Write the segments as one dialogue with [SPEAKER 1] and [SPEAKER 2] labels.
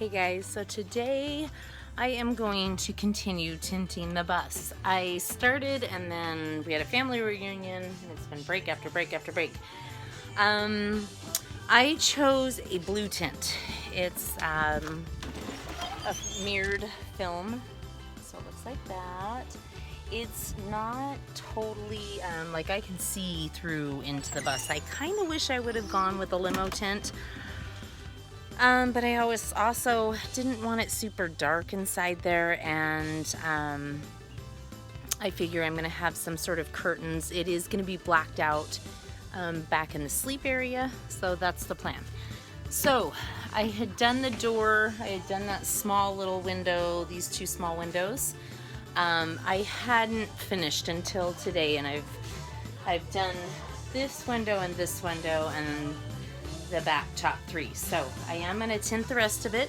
[SPEAKER 1] Hey guys, so today I am going to continue tinting the bus. I started and then we had a family reunion and it's been break after break after break. I chose a blue tint. It's a mirrored film, so it looks like that. It's not totally, like I can see through into the bus. I kind of wish I would have gone with a limo tint. But I also didn't want it super dark inside there, and I figure I'm going to have some sort of curtains. It is going to be blacked out back in the sleep area, so that's the plan. So I had done the door, I had done that small little window, these two small windows. I hadn't finished until today, and I've done this window and this window and the back top three. So I am going to tint the rest of it,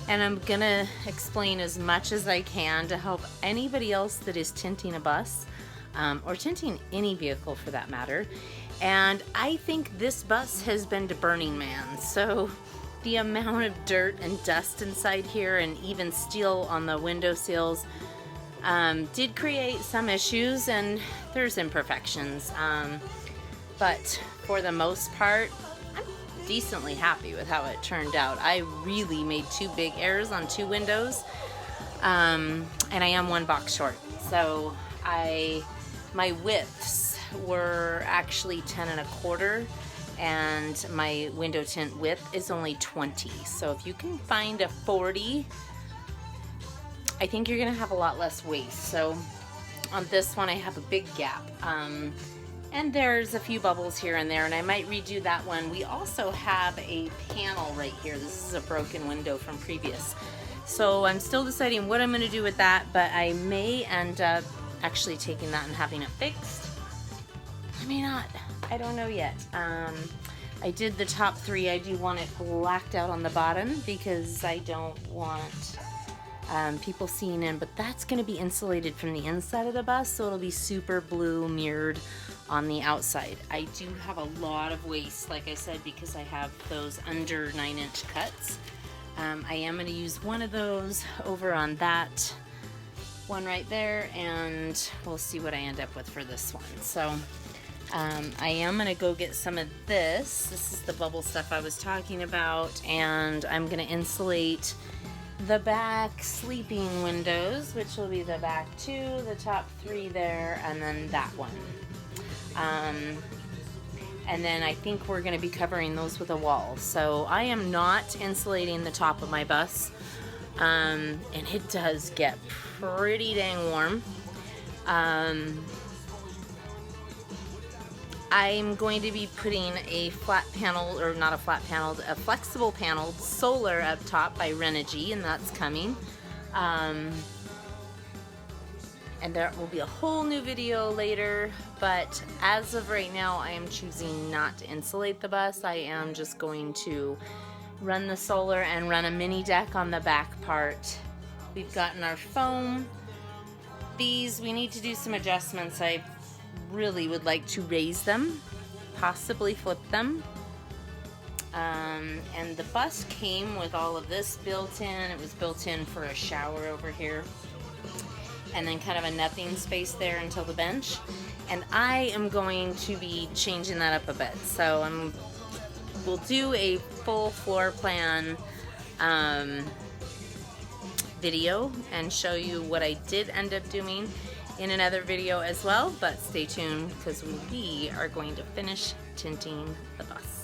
[SPEAKER 1] and I'm going to explain as much as I can to help anybody else that is tinting a bus or tinting any vehicle for that matter. And I think this bus has been to Burning Man, so the amount of dirt and dust inside here and even steel on the windowsills did create some issues, and there's imperfections, but for the most part I'm decently happy with how it turned out. I really made two big errors on two windows, and I am one box short, so my widths were actually 10 1/4 and my window tint width is only 20. So if you can find a 40, I think you're gonna have a lot less waste. So on this one I have a big gap, and there's a few bubbles here and there, and I might redo that one. We also have a panel right here. This is a broken window from previous, so I'm still deciding what I'm gonna do with that, but I may end up actually taking that and having it fixed. I may not, I don't know yet. I did the top three. I do want it blacked out on the bottom because I don't want people seeing in, but that's going to be insulated from the inside of the bus, so it'll be super blue mirrored on the outside. I do have a lot of waste, like I said, because I have those under 9-inch cuts. I am going to use one of those over on that one right there, and we'll see what I end up with for this one. So I am going to go get some of this. This is the bubble stuff I was talking about, and I'm going to insulate the back sleeping windows, which will be the back two, the top three there, and then that one. And then I think we're going to be covering those with a wall. So I am not insulating the top of my bus, and it does get pretty dang warm. I'm going to be putting a flat panel, or not a flat panel, a flexible paneled solar up top by Renogy, and that's coming. And there will be a whole new video later, but as of right now I am choosing not to insulate the bus. I am just going to run the solar and run a mini deck on the back part. We've gotten our foam. These, we need to do some adjustments. I really would like to raise them, possibly flip them, and the bus came with all of this built in. It was built in for a shower over here, and then kind of a nothing space there until the bench, and I am going to be changing that up a bit. So we'll do a full floor plan video and show you what I did end up doing in another video as well, but stay tuned because we are going to finish tinting the bus.